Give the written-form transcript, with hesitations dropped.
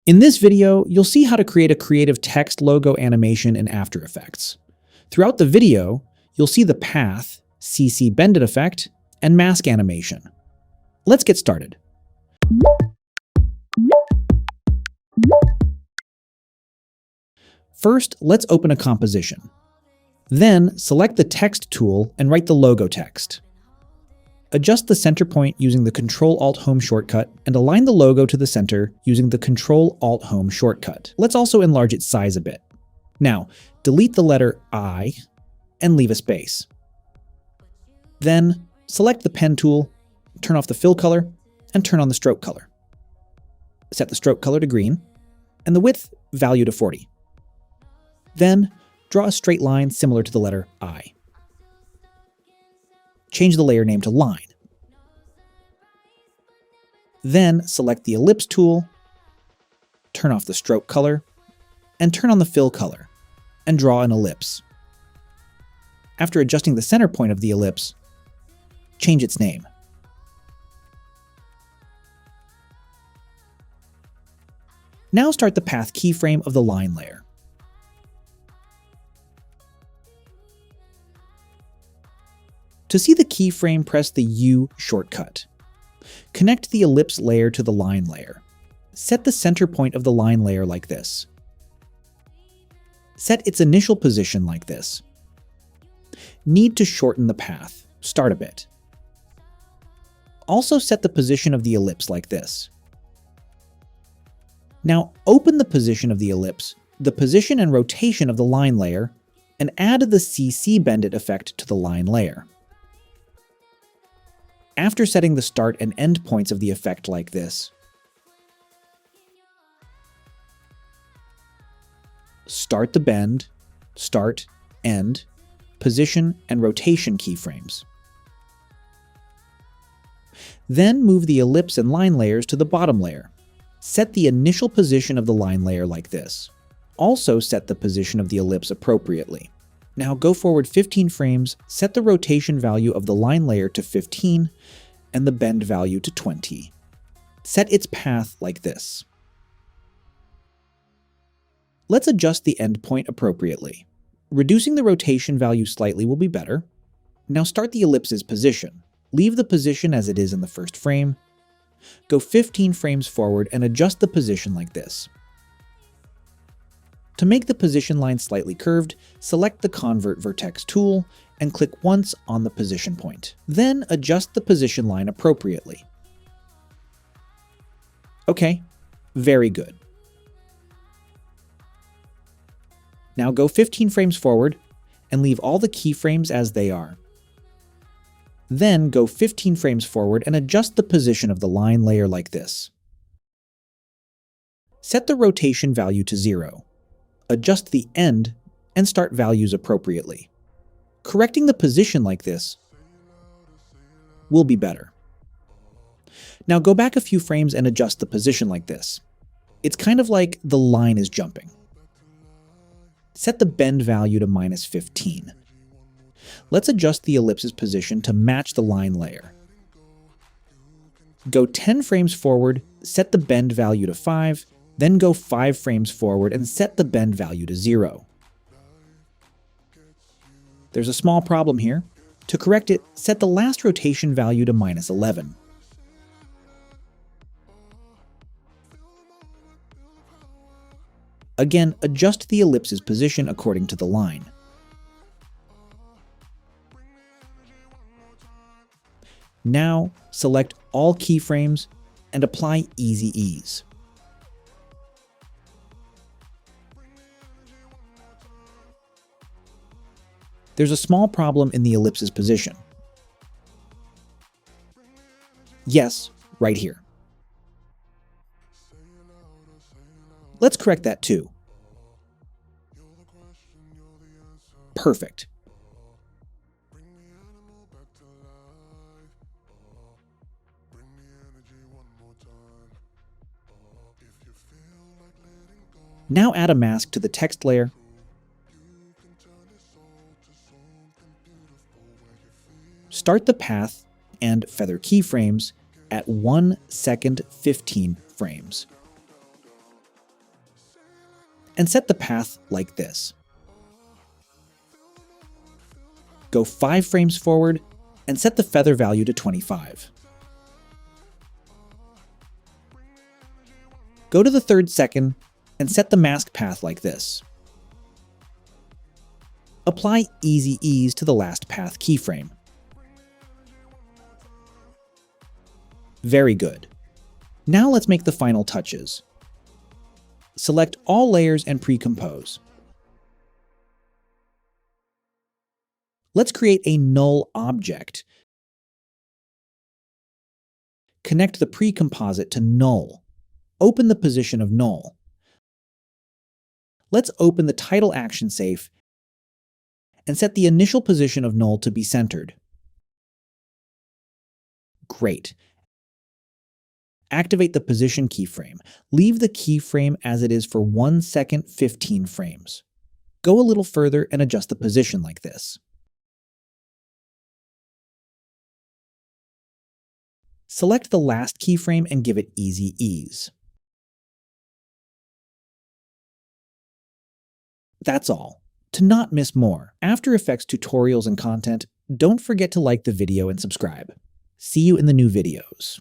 In this video, you'll see how to create a creative text logo animation in After Effects. Throughout the video, you'll see the path, CC Bended effect, and mask animation. Let's get started. First, let's open a composition. Then, select the text tool and write the logo text. Adjust the center point using the Ctrl-Alt-Home shortcut and align the logo to the center using the Ctrl-Alt-Home shortcut. Let's also enlarge its size a bit. Now, delete the letter I and leave a space. Then, select the pen tool, turn off the fill color, and turn on the stroke color. Set the stroke color to green and the width value to 40. Then, draw a straight line similar to the letter I. Change the layer name to Line. Then select the Ellipse tool, turn off the stroke color, and turn on the fill color, and draw an ellipse. After adjusting the center point of the ellipse, change its name. Now start the path keyframe of the line layer. To see the keyframe, press the U shortcut. Connect the ellipse layer to the line layer. Set the center point of the line layer like this. Set its initial position like this. Need to shorten the path. Start a bit. Also set the position of the ellipse like this. Now open the position of the ellipse, the position and rotation of the line layer, and add the CC Bended effect to the line layer. After setting the start and end points of the effect like this, start the bend, start, end, position, and rotation keyframes. Then move the ellipse and line layers to the bottom layer. Set the initial position of the line layer like this. Also set the position of the ellipse appropriately. Now go forward 15 frames, set the rotation value of the line layer to 15 and the bend value to 20. Set its path like this. Let's adjust the end point appropriately. Reducing the rotation value slightly will be better. Now start the ellipse's position. Leave the position as it is in the first frame. Go 15 frames forward and adjust the position like this. To make the position line slightly curved, select the Convert Vertex tool and click once on the position point. Then adjust the position line appropriately. Okay, very good. Now go 15 frames forward and leave all the keyframes as they are. Then go 15 frames forward and adjust the position of the line layer like this. Set the rotation value to 0. Adjust the end and start values appropriately. Correcting the position like this will be better. Now go back a few frames and adjust the position like this. It's kind of like the line is jumping. Set the bend value to -15. Let's adjust the ellipse's position to match the line layer. Go 10 frames forward, set the bend value to 5, then go 5 frames forward and set the bend value to 0. There's a small problem here. To correct it, set the last rotation value to -11. Again, adjust the ellipse's position according to the line. Now, select all keyframes and apply Easy Ease. There's a small problem in the ellipse's position. Yes, right here. Let's correct that too. Perfect. Now add a mask to the text layer . Start the path and feather keyframes at 1 second 15 frames. and set the path like this. Go 5 frames forward and set the feather value to 25. Go to the 3rd second and set the mask path like this. Apply Easy Ease to the last path keyframe. Very good. Now let's make the final touches. Select all layers and pre-compose. Let's create a null object. Connect the pre-composite to null. Open the position of null. Let's open the title action safe and set the initial position of null to be centered. Great. Activate the position keyframe. Leave the keyframe as it is for 1 second, 15 frames. Go a little further and adjust the position like this. Select the last keyframe and give it Easy Ease. That's all. To not miss more After Effects tutorials and content, don't forget to like the video and subscribe. See you in the new videos.